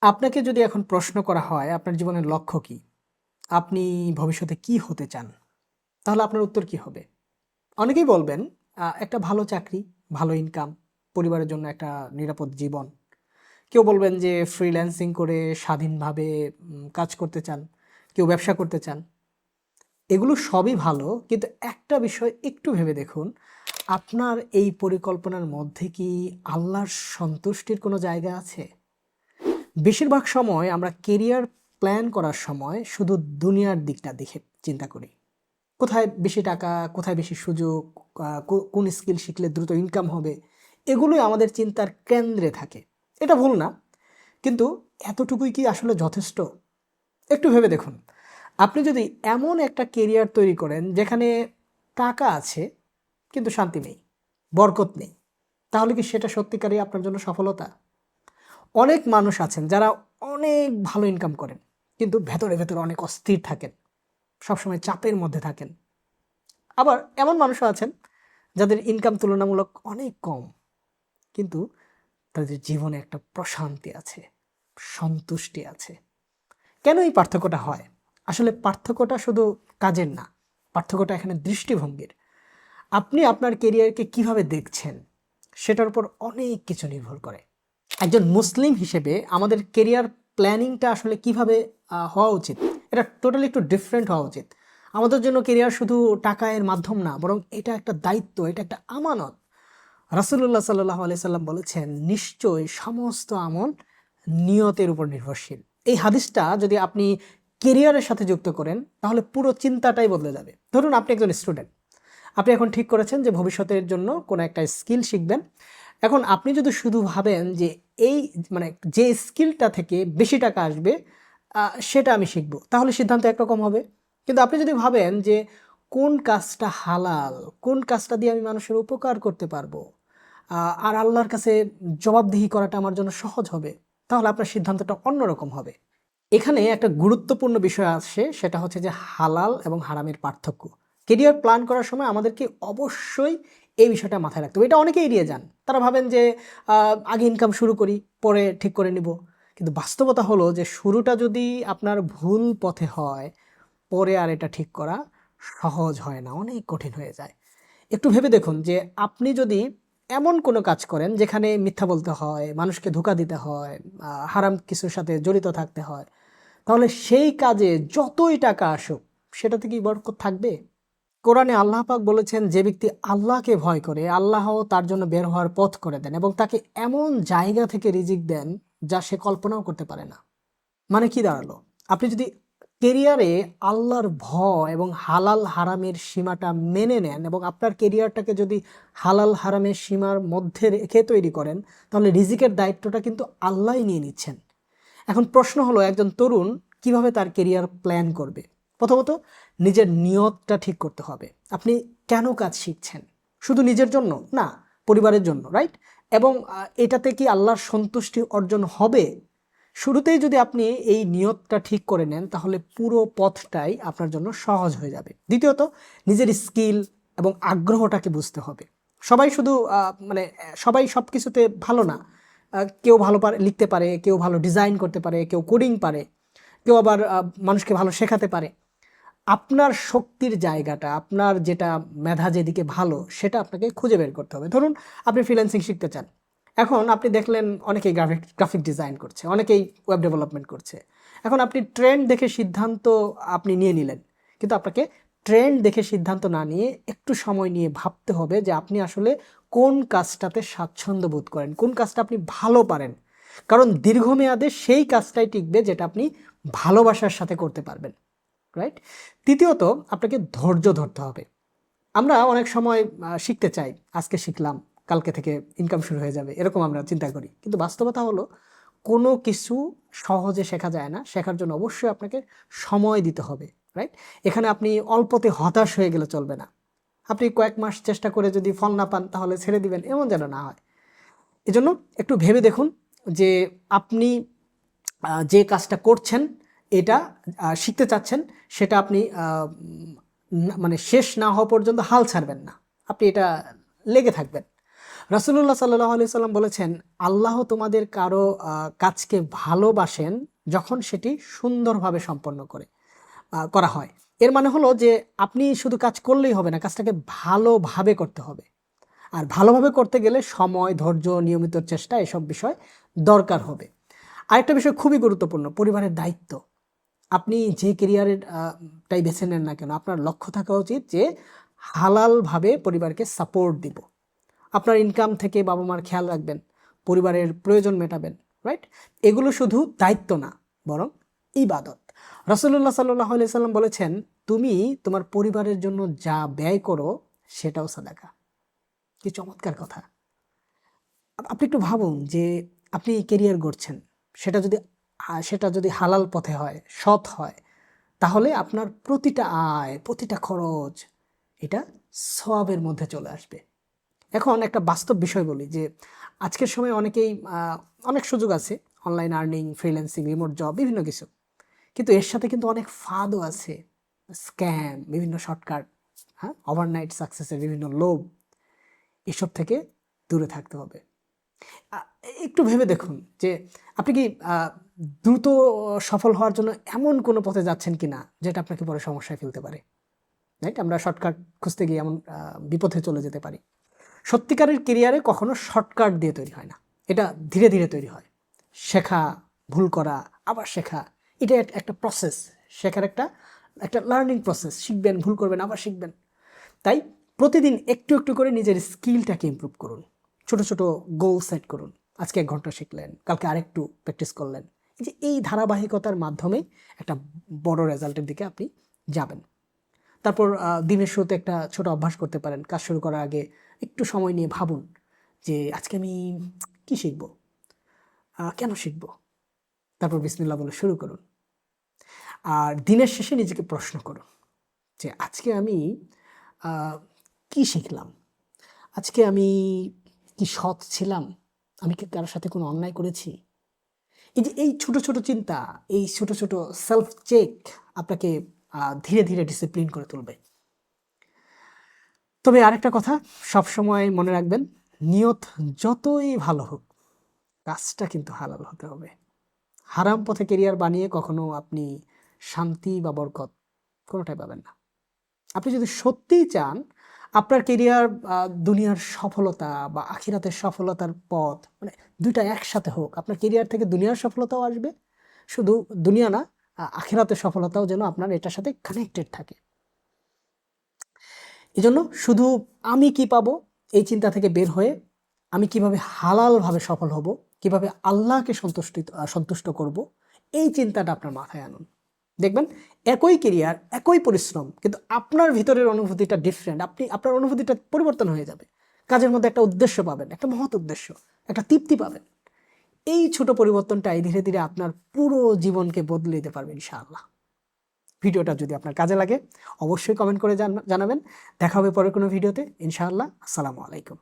আপনাকে যদি এখন প্রশ্ন করা হয় আপনার জীবনের লক্ষ্য কি? আপনি ভবিষ্যতে কি হতে চান? তাহলে আপনার উত্তর কি হবে? অনেকেই বলবেন একটা ভালো চাকরি, ভালো ইনকাম, পরিবারের জন্য একটা নিরাপদ জীবন। কেউ বলবেন যে ফ্রিল্যান্সিং করে স্বাধীনভাবে কাজ করতে চান, কেউ ব্যবসা করতে চান। এগুলো সবই ভালো, কিন্তু একটা বিষয় একটু ভেবে দেখুন, আপনার এই পরিকল্পনার মধ্যে কি আল্লাহর সন্তুষ্টির কোনো জায়গা আছে? বেশিরভাগ সময় আমরা কেরিয়ার প্ল্যান করার সময় শুধু দুনিয়ার দিকটা দেখে চিন্তা করি। কোথায় বেশি টাকা, কোথায় বেশি সুযোগ, কোন স্কিল শিখলে দ্রুত ইনকাম হবে, এগুলোই আমাদের চিন্তার কেন্দ্রে থাকে। এটা ভুল না, কিন্তু এতটুকুই কি আসলে যথেষ্ট? একটু ভেবে দেখুন, আপনি যদি এমন একটা কেরিয়ার তৈরি করেন যেখানে টাকা আছে কিন্তু শান্তি নেই, বরকত নেই, তাহলে কি সেটা সত্যিকারই আপনার জন্য সফলতা? অনেক মানুষ আছেন যারা অনেক ভালো ইনকাম করেন, কিন্তু ভেতরে ভেতরে অনেক অস্থির থাকেন, সবসময় চাপের মধ্যে থাকেন। আবার এমন মানুষও আছেন যাদের ইনকাম তুলনামূলক অনেক কম, কিন্তু তাদের জীবনে একটা প্রশান্তি আছে, সন্তুষ্টি আছে। কেন এই পার্থক্যটা হয়? আসলে পার্থক্যটা শুধু কাজের না, পার্থক্যটা এখানে দৃষ্টিভঙ্গির। আপনি আপনার কেরিয়ারকে কিভাবে দেখছেন সেটার উপর অনেক কিছু নির্ভর করে। একজন মুসলিম হিসেবে আমাদের কেরিয়ার প্ল্যানিংটা আসলে কিভাবে হওয়া উচিত, এটা টোটালি একটু ডিফারেন্ট হওয়া উচিত। আমাদের জন্য কেরিয়ার শুধু টাকা এর মাধ্যম না, বরং এটা একটা দায়িত্ব, এটা একটা আমানত। রাসূলুল্লাহ সাল্লাল্লাহু আলাইহি সাল্লাম বলেছেন, নিশ্চয়ই সমস্ত আমল নিয়তের উপর নির্ভরশীল। এই হাদিসটা যদি আপনি কেরিয়ারের সাথে যুক্ত করেন তাহলে পুরো চিন্তাটাই বদলে যাবে। ধরুন আপনি একজন স্টুডেন্ট, আপনি এখন ঠিক করেছেন যে ভবিষ্যতের জন্য কোনো একটা স্কিল শিখবেন। এখন আপনি যদি শুধু ভাবেন যে এই মানে যে স্কিলটা থেকে বেশি টাকা আসবে সেটা আমি শিখব, তাহলে সিদ্ধান্ত একরকম হবে। কিন্তু আপনি যদি ভাবেন যে কোন কাজটা হালাল, কোন কাজটা দিয়ে আমি মানুষের উপকার করতে পারবো, আর আল্লাহর কাছে জবাবদিহি করাটা আমার জন্য সহজ হবে, তাহলে আপনার সিদ্ধান্তটা অন্যরকম হবে। এখানে একটা গুরুত্বপূর্ণ বিষয় আসে, সেটা হচ্ছে যে হালাল এবং হারামের পার্থক্য। কেরিয়ার প্ল্যান করার সময় আমাদেরকে অবশ্যই এই বিষয়টা মাথায় রাখতে হবে। এটা অনেকে এড়িয়ে যান, তারা ভাবেন যে আগে ইনকাম শুরু করি, পরে ঠিক করে নিব। কিন্তু বাস্তবতা হলো যে শুরুটা যদি আপনার ভুল পথে হয়, পরে আর এটা ঠিক করা সহজ হয় না, অনেক কঠিন হয়ে যায়। একটু ভেবে দেখুন যে আপনি যদি এমন কোনো কাজ করেন যেখানে মিথ্যা বলতে হয়, মানুষকে ধোঁকা দিতে হয়, হারাম কিছুর সাথে জড়িত থাকতে হয়, তাহলে সেই কাজে যতই টাকা আসুক সেটাতে কি বরকত থাকবে? কোরআনে আল্লাহ পাক বলেছেন, যে ব্যক্তি আল্লাহকে ভয় করে আল্লাহও তার জন্য বের হওয়ার পথ করে দেন এবং তাকে এমন জায়গা থেকে রিজিক দেন যা সে কল্পনাও করতে পারে না। মানে কি দাঁড়ালো? আপনি যদি কেরিয়ারে আল্লাহর ভয় এবং হালাল হারামের সীমাটা মেনে নেন এবং আপনার কেরিয়ারটাকে যদি হালাল হারামের সীমার মধ্যে রেখে তৈরি করেন, তাহলে রিজিকের দায়িত্বটা কিন্তু আল্লাহই নিয়ে নিচ্ছেন। এখন প্রশ্ন হলো, একজন তরুণ কিভাবে তার কেরিয়ার প্ল্যান করবে? প্রথমত, নিজের নিয়তটা ঠিক করতে হবে। আপনি কেন কাজ শিখছেন? শুধু নিজের জন্য না, পরিবারের জন্য, রাইট? এবং এটাতে কি আল্লাহর সন্তুষ্টি অর্জন হবে? শুরুতেই যদি আপনি এই নিয়তটা ঠিক করে নেন তাহলে পুরো পথটাই আপনার জন্য সহজ হয়ে যাবে। দ্বিতীয়ত, নিজের স্কিল এবং আগ্রহটাকে বুঝতে হবে। সবাই শুধু সবাই সব কিছুতে ভালো না। কেউ ভালো পারে, লিখতে পারে, কেউ ভালো ডিজাইন করতে পারে, কেউ কোডিং পারে, কেউ আবার মানুষকে ভালো শেখাতে পারে। আপনার শক্তির জায়গাটা, আপনার যেটা মেধা যেদিকে ভালো, সেটা আপনাকে খুঁজে বের করতে হবে। ধরুন আপনি ফ্রিল্যান্সিং শিখতে চান। এখন আপনি দেখলেন অনেকেই গ্রাফিক ডিজাইন করছে, অনেকেই ওয়েব ডেভেলপমেন্ট করছে। এখন আপনি ট্রেন্ড দেখে সিদ্ধান্ত আপনি নিয়ে নিলেন, কিন্তু আপনাকে ট্রেন্ড দেখে সিদ্ধান্ত না নিয়ে একটু সময় নিয়ে ভাবতে হবে যে আপনি আসলে কোন কাজটাতে স্বাচ্ছন্দ্য বোধ করেন, কোন কাজটা আপনি ভালো পারেন। কারণ দীর্ঘমেয়াদে সেই কাজটাই টিকবে যেটা আপনি ভালোবাসার সাথে করতে পারবেন, রাইট? তৃতীয়ত, আপনাকে ধৈর্য ধরতে হবে। আমরা অনেক সময় শিখতে চাই, আজকে শিখলাম, কালকে থেকে ইনকাম শুরু হয়ে যাবে, এরকম আমরা চিন্তা করি। কিন্তু বাস্তবতা হলো, কোনো কিছু সহজে শেখা যায় না। শেখার জন্য অবশ্যই আপনাকে সময় দিতে হবে, রাইট? এখানে আপনি অল্পতে হতাশ হয়ে গেলে চলবে না। আপনি কয়েক মাস চেষ্টা করে যদি ফল না পান তাহলে ছেড়ে দিবেন, এমন যেন না হয়। এজন্য একটু ভেবে দেখুন যে আপনি যে কাজটা করছেন, এটা শিখতে চাচ্ছেন, সেটা আপনি মানে শেষ না হওয়া পর্যন্ত হাল ছাড়বেন না। আপনি এটা লেগে থাকবেন। রাসূলুল্লাহ সাল্লাল্লাহু আলাইহি সাল্লাম বলেছেন, আল্লাহ তোমাদের কারো কাজকে ভালোবাসেন যখন সেটি সুন্দরভাবে সম্পন্ন করা হয়। এর মানে হলো যে আপনি শুধু কাজ করলেই হবে না, কাজটাকে ভালোভাবে করতে হবে। আর ভালোভাবে করতে গেলে সময়, ধৈর্য, নিয়মিত চেষ্টা এসব বিষয় দরকার হবে। আরেকটা বিষয় খুবই গুরুত্বপূর্ণ, পরিবারের দায়িত্ব। আপনি যে কেরিয়ারের টাই বেছে নেন না কেন, আপনার লক্ষ্য থাকা উচিত যে হালালভাবে পরিবারকে সাপোর্ট দিব। আপনার ইনকাম থেকে বাবা মার খেয়াল রাখবেন, পরিবারের প্রয়োজন মেটাবেন, রাইট? এগুলো শুধু দায়িত্ব না, বরং ইবাদত। রাসূলুল্লাহ সাল্লাল্লাহু আলাইহি সাল্লাম বলেছেন, তুমি তোমার পরিবারের জন্য যা ব্যয় করো সেটাও সাদাকা। কি চমৎকার কথা! আপনি একটু ভাবুন যে আপনি কেরিয়ার গড়ছেন, সেটা যদি হালাল পথে হয়, সৎ হয়, তাহলে আপনার প্রতিটা আয়, প্রতিটা খরচ এটা সওয়াবের মধ্যে চলে আসবে। এখন একটা বাস্তব বিষয় বলি যে আজকের সময়ে অনেক সুযোগ আছে, online earning, freelancing, remote job, বিভিন্ন কিছু। কিন্তু এর সাথে কিন্তু অনেক ফাঁদও আছে, স্ক্যাম, বিভিন্ন শর্টকাট, হ্যাঁ, ওভারনাইট সাকসেসের বিভিন্ন লোভ, এসব থেকে দূরে থাকতে হবে। আ একটু ভেবে দেখুন যে আপনি কি দ্রুত সফল হওয়ার জন্য এমন কোনো পথে যাচ্ছেন কিনা যেটা আপনাকে পরে সমস্যায় ফেলতে পারে, রাইট? আমরা শর্টকাট খুঁজতে গিয়ে এমন বিপথে চলে যেতে পারি। সত্যিকারের কেরিয়ারে কখনো শর্টকাট দিয়ে তৈরি হয় না, এটা ধীরে ধীরে তৈরি হয়। শেখা, ভুল করা, আবার শেখা, এটা একটা প্রসেস। শেখার একটা একটা লার্নিং প্রসেস। শিখবেন, ভুল করবেন, আবার শিখবেন। তাই প্রতিদিন একটু একটু করে নিজের স্কিলটাকে ইমপ্রুভ করুন। ছোট ছোট গোল সেট করুন। আজকে 1 ঘন্টা শিখলেন, কালকে আরেকটু প্র্যাকটিস করলেন। এই ধারাবাহিকতার মাধ্যমে একটা বড় রেজাল্টের দিকে আপনি যাবেন। তারপর দিনের শুরুতে একটা ছোট অভ্যাস করতে পারেন। কাজ শুরু করার আগে একটু সময় নিয়ে ভাবুন যে আজকে আমি কি শিখব, কেন শিখব? তারপর বিসমিল্লাহ বলে শুরু করুন। আর দিনের শেষে নিজেকে প্রশ্ন করুন যে আজকে আমি কি শিখলাম? আজকে আমি কি সৎ ছিলাম? আমি কি কারো সাথে কোনো অন্যায় করেছি? এই ছোট ছোট চিন্তা, এই ছোট ছোট সেলফ চেক আপনাকে ধীরে ধীরে ডিসিপ্লিন করে তুলবে। তবে আরেকটা কথা সবসময় মনে রাখবেন, নিয়ত যতই ভালো হোক, কাজটা কিন্তু হালাল হতে হবে। হারাম পথে কেরিয়ার বানিয়ে কখনো আপনি শান্তি বা বরকত কোনোটাই পাবেন না। আপনি যদি সত্যিই চান আপনার কেরিয়ার দুনিয়ার সফলতা বা আখিরাতের সফলতার পথ, মানে ২টা একসাথে হোক, আপনার কেরিয়ার থেকে দুনিয়ার সফলতাও আসবে, শুধু দুনিয়া না, আখিরাতের সফলতাও যেন আপনার এটার সাথে কানেক্টেড থাকে। এজন্য শুধু আমি কি পাবো এই চিন্তা থেকে বের হয়ে আমি কিভাবে হালালভাবে সফল হব, কিভাবে আল্লাহকে সন্তুষ্ট করব, এই চিন্তাটা আপনার মাথায় আনুন। দেখবেন একই কেরিয়ার, একই পরিশ্রম, কিন্তু আপনার ভিতরের অনুভূতিটা ডিফারেন্ট। আপনার অনুভূতিটা পরিবর্তন হয়ে যাবে। কাজের মধ্যে একটা উদ্দেশ্য পাবেন, একটা মহৎ উদ্দেশ্য, একটা তৃপ্তি পাবেন। এই ছোট পরিবর্তনটাই ধীরে ধীরে আপনার পুরো জীবনকে বদলে দিতে পারবে ইনশাআল্লাহ। ভিডিওটা যদি আপনার কাজে লাগে অবশ্যই কমেন্ট করে জানাবেন। দেখা হবে পরের কোনো ভিডিওতে ইনশাআল্লাহ। আসসালামু আলাইকুম।